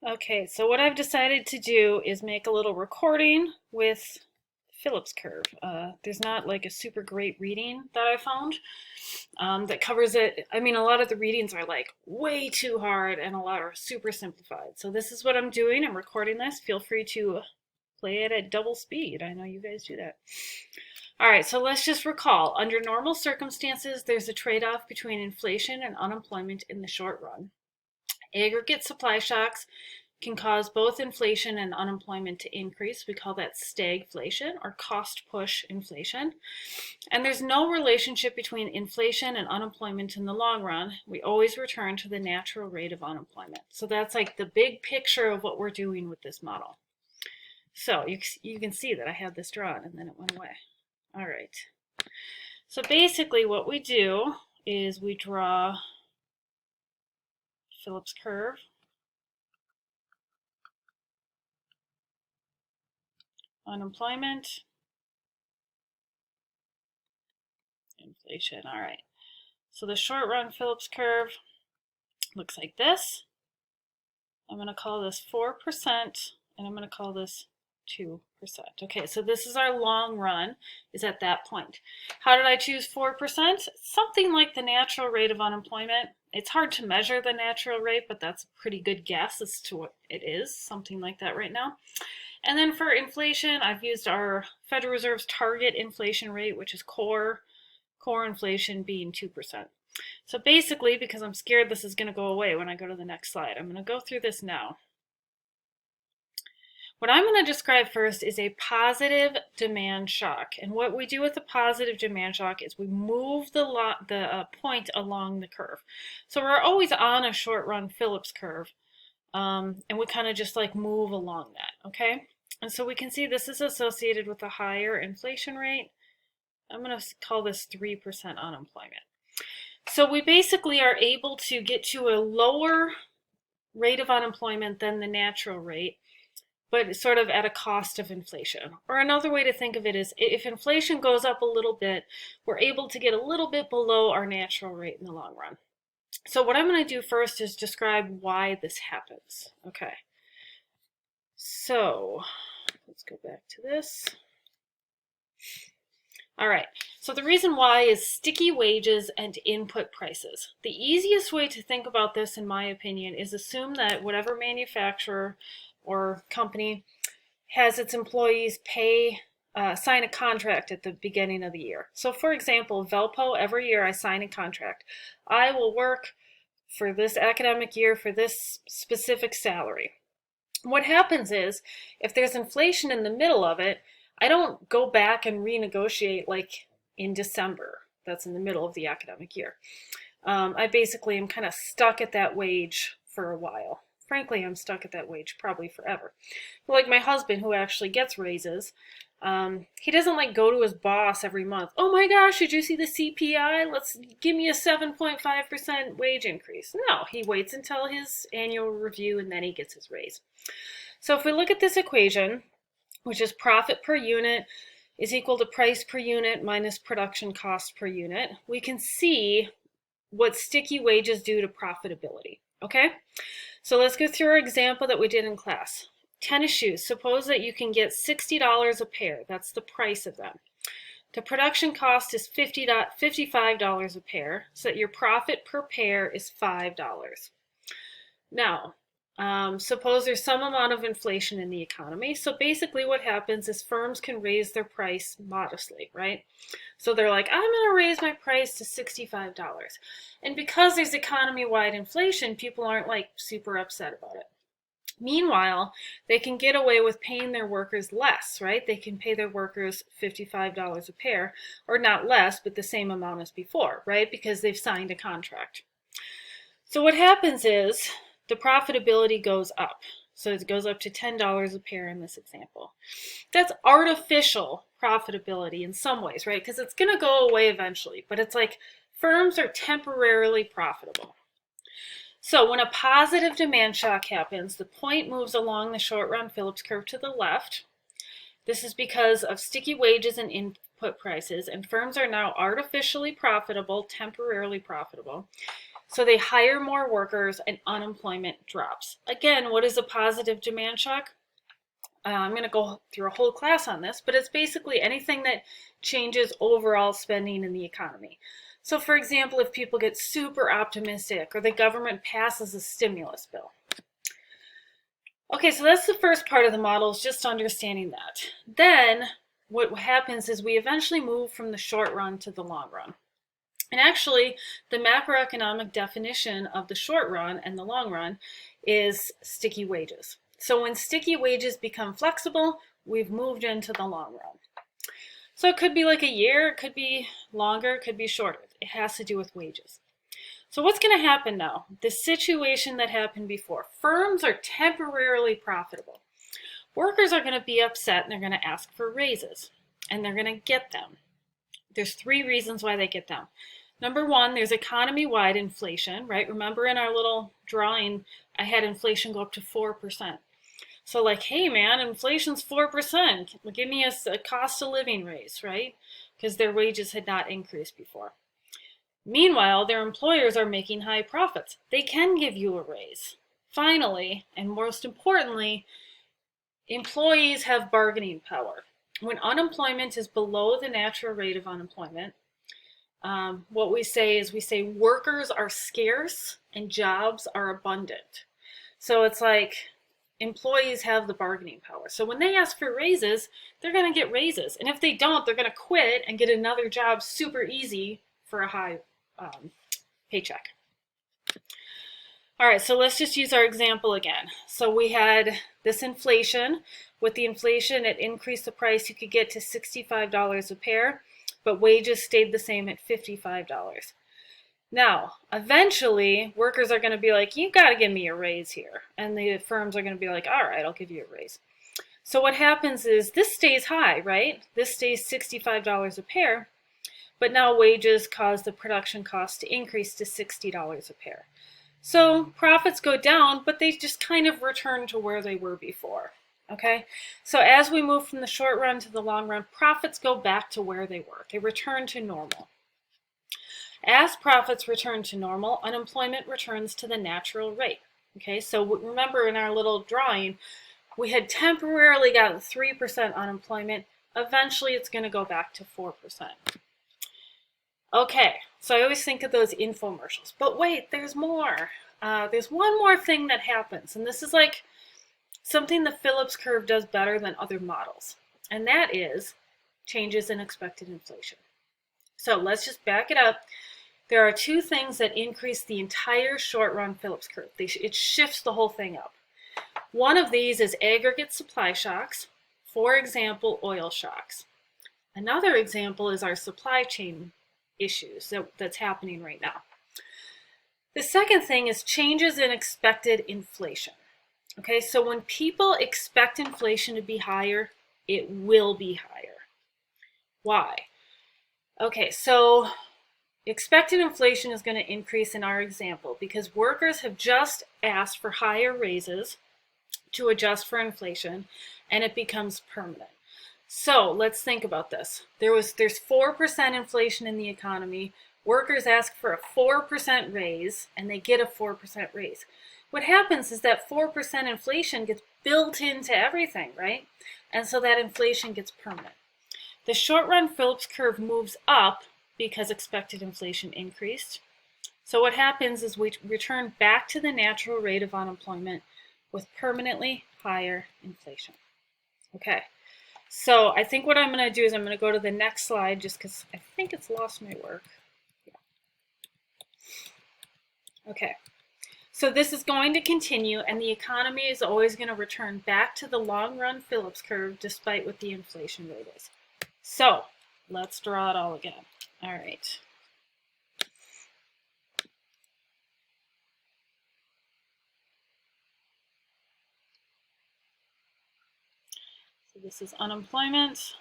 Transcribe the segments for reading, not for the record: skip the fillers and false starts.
Okay, so what I've decided to do is make a little recording with Phillips curve. There's not like a super great reading that I found that covers it. I mean, a lot of the readings are like way too hard and a lot are super simplified. So this is what I'm doing. I'm recording this. Feel free to play it at double speed. I know you guys do that. All right, so let's just recall. Under normal circumstances, there's a trade-off between inflation and unemployment in the short run. Aggregate supply shocks can cause both inflation and unemployment to increase. We call that stagflation or cost push inflation. And there's no relationship between inflation and unemployment in the long run. We always return to the natural rate of unemployment. So that's like the big picture of what we're doing with this model. So you can see that I had this drawn and then it went away. All right. So basically what we do is we draw Phillips curve. Unemployment, inflation. All right. So the short run Phillips curve looks like this. I'm going to call this 4%, and I'm going to call this 2%. Okay, so this is our long run, is at that point. How did I choose 4%? Something like the natural rate of unemployment. It's hard to measure the natural rate, but that's a pretty good guess as to what it is, something like that right now. And then for inflation, I've used our Federal Reserve's target inflation rate, which is core inflation being 2%. So basically, because I'm scared this is going to go away when I go to the next slide, I'm going to go through this now. What I'm going to describe first is a positive demand shock. And what we do with a positive demand shock is we move the point along the curve. So we're always on a short run Phillips curve, and we kind of just like move along that, okay? And so we can see this is associated with a higher inflation rate. I'm going to call this 3% unemployment. So we basically are able to get to a lower rate of unemployment than the natural rate, but sort of at a cost of inflation. Or another way to think of it is if inflation goes up a little bit, we're able to get a little bit below our natural rate in the long run. So what I'm going to do first is describe why this happens. Okay. So let's go back to this. All right, so the reason why is sticky wages and input prices. The easiest way to think about this, in my opinion, is assume that whatever manufacturer or company has its employees sign a contract at the beginning of the year. So for example, Velpo, every year I sign a contract. I will work for this academic year for this specific salary. What happens is, if there's inflation in the middle of it, I don't go back and renegotiate like in December. That's in the middle of the academic year. I basically am kind of stuck at that wage for a while. Frankly, I'm stuck at that wage probably forever. But like my husband, who actually gets raises, he doesn't like go to his boss every month. Oh my gosh, did you see the CPI? Let's give me a 7.5% wage increase. No, he waits until his annual review and then he gets his raise. So if we look at this equation, which is profit per unit is equal to price per unit minus production cost per unit, we can see what sticky wages do to profitability, okay? So let's go through our example that we did in class. Tennis shoes, suppose that you can get $60 a pair, that's the price of them. The production cost is $55 a pair, so that your profit per pair is $5. Now, suppose there's some amount of inflation in the economy. So basically what happens is firms can raise their price modestly, right? So they're like, I'm going to raise my price to $65. And because there's economy-wide inflation, people aren't like super upset about it. Meanwhile, they can get away with paying their workers less, right? They can pay their workers $55 a pair, or not less, but the same amount as before, right? Because they've signed a contract. So what happens is, the profitability goes up. So it goes up to $10 a pair in this example. That's artificial profitability in some ways, right? Because it's going to go away eventually, but it's like firms are temporarily profitable. So when a positive demand shock happens, the point moves along the short run Phillips curve to the left. This is because of sticky wages and input prices, and firms are now artificially profitable, temporarily profitable. So they hire more workers and unemployment drops. Again, what is a positive demand shock? I'm going to go through a whole class on this, but it's basically anything that changes overall spending in the economy. So for example, if people get super optimistic or the government passes a stimulus bill. Okay, so that's the first part of the model, is just understanding that. Then what happens is we eventually move from the short run to the long run. And actually, the macroeconomic definition of the short run and the long run is sticky wages. So when sticky wages become flexible, we've moved into the long run. So it could be like a year, it could be longer, it could be shorter. It has to do with wages. So what's going to happen now? The situation that happened before. Firms are temporarily profitable. Workers are going to be upset and they're going to ask for raises, and they're going to get them. There's 3 reasons why they get them. Number 1, there's economy-wide inflation, right? Remember in our little drawing, I had inflation go up to 4%. So like, hey man, inflation's 4%. Give me a cost of living raise, right? Because their wages had not increased before. Meanwhile, their employers are making high profits. They can give you a raise. Finally, and most importantly, employees have bargaining power. When unemployment is below the natural rate of unemployment, what we say workers are scarce and jobs are abundant. So it's like employees have the bargaining power. So when they ask for raises, they're going to get raises. And if they don't, they're going to quit and get another job super easy for a high paycheck. All right, so let's just use our example again. So we had this inflation. With the inflation, it increased the price. You could get to $65 a pair, but wages stayed the same at $55. Now, eventually, workers are going to be like, you got to give me a raise here. And the firms are going to be like, all right, I'll give you a raise. So what happens is this stays high, right? This stays $65 a pair, but now wages cause the production cost to increase to $60 a pair. So profits go down, but they just kind of return to where they were before. Okay, so as we move from the short run to the long run, profits go back to where they were. They return to normal. As profits return to normal, unemployment returns to the natural rate. Okay, so remember in our little drawing, we had temporarily gotten 3% unemployment. Eventually, it's going to go back to 4%. Okay, so I always think of those infomercials, but wait, there's more. There's one more thing that happens, and this is like something the Phillips curve does better than other models, and that is changes in expected inflation. So let's just back it up. There are 2 things that increase the entire short-run Phillips curve. It shifts the whole thing up. One of these is aggregate supply shocks, for example, oil shocks. Another example is our supply chain issues that's happening right now. The second thing is changes in expected inflation. Okay, so when people expect inflation to be higher, it will be higher. Why? Okay, so expected inflation is going to increase in our example because workers have just asked for higher raises to adjust for inflation, and it becomes permanent. So let's think about this. There's 4% inflation in the economy. Workers ask for a 4% raise, and they get a 4% raise. What happens is that 4% inflation gets built into everything, right? And so that inflation gets permanent. The short-run Phillips curve moves up because expected inflation increased. So what happens is we return back to the natural rate of unemployment with permanently higher inflation. Okay, so I think what I'm going to do is I'm going to go to the next slide just because I think it's lost my work. Yeah. Okay, so this is going to continue, and the economy is always going to return back to the long-run Phillips curve despite what the inflation rate is. So let's draw it all again. All right. So this is unemployment.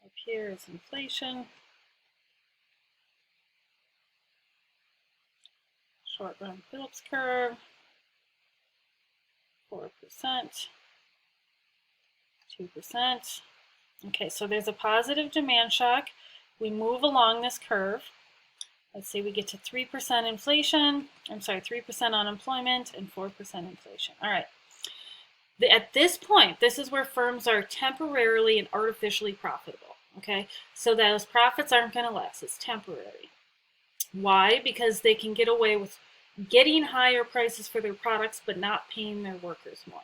Up here is inflation. Short-run Phillips curve. 4%. 2%. Okay, so there's a positive demand shock. We move along this curve. Let's say we get to 3% inflation, 3% unemployment and 4% inflation. All right. At this point, this is where firms are temporarily and artificially profitable, okay? So those profits aren't going to last. It's temporary. Why? Because they can get away with getting higher prices for their products but not paying their workers more.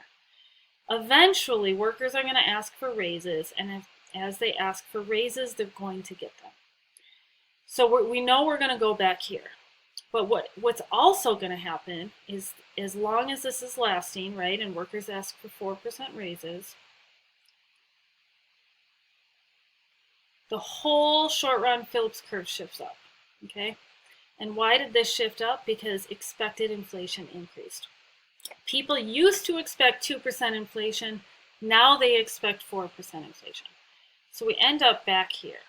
Eventually, workers are going to ask for raises, and as they ask for raises, they're going to get them. So we know we're going to go back here. But what's also going to happen is, as long as this is lasting, right, and workers ask for 4% raises, the whole short-run Phillips curve shifts up, okay? And why did this shift up? Because expected inflation increased. People used to expect 2% inflation. Now they expect 4% inflation. So we end up back here.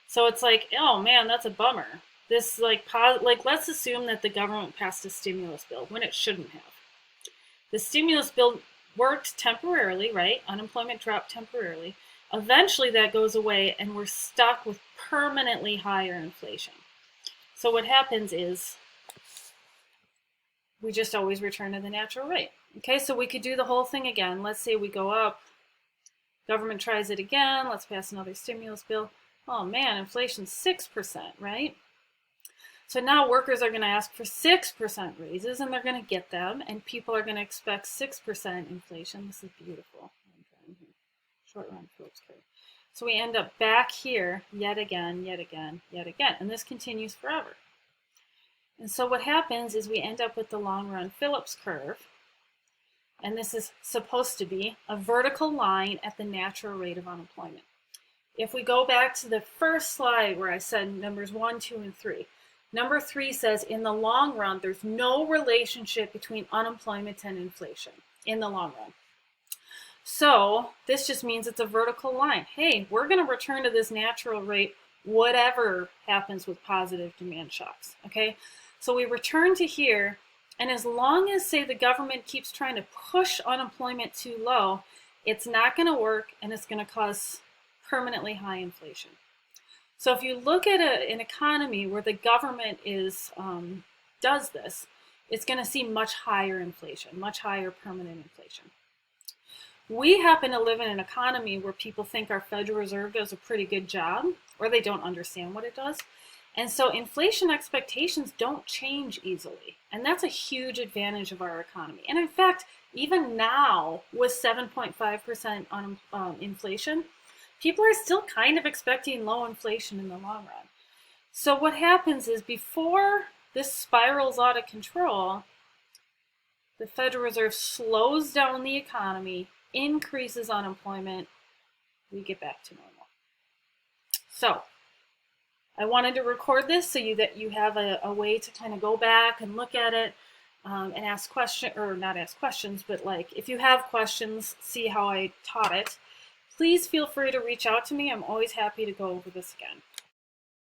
So it's like, oh man, that's a bummer. This let's assume that the government passed a stimulus bill when it shouldn't have. The stimulus bill worked temporarily, right? Unemployment dropped temporarily. Eventually that goes away and we're stuck with permanently higher inflation. So what happens is we just always return to the natural rate. Okay, so we could do the whole thing again. Let's say we go up, government tries it again, let's pass another stimulus bill. Oh man, inflation's 6%, right? So now workers are going to ask for 6% raises, and they're going to get them, and people are going to expect 6% inflation. This is beautiful. Short run Phillips curve. So we end up back here yet again, yet again, yet again, and this continues forever. And so what happens is we end up with the long run Phillips curve, and this is supposed to be a vertical line at the natural rate of unemployment. If we go back to the first slide where I said numbers 1, 2, and 3, number 3 says in the long run, there's no relationship between unemployment and inflation in the long run. So this just means it's a vertical line. Hey, we're going to return to this natural rate, whatever happens with positive demand shocks, okay? So we return to here, and as long as, say, the government keeps trying to push unemployment too low, it's not going to work, and it's going to cause permanently high inflation. So if you look at an economy where the government does this, it's going to see much higher inflation, much higher permanent inflation. We happen to live in an economy where people think our Federal Reserve does a pretty good job, or they don't understand what it does. And so inflation expectations don't change easily. And that's a huge advantage of our economy. And in fact, even now with 7.5% on inflation, people are still kind of expecting low inflation in the long run. So what happens is before this spirals out of control, the Federal Reserve slows down the economy, increases unemployment, we get back to normal. So I wanted to record this so that you have a way to kind of go back and look at it and ask questions, or not ask questions, but like if you have questions, see how I taught it. Please feel free to reach out to me. I'm always happy to go over this again.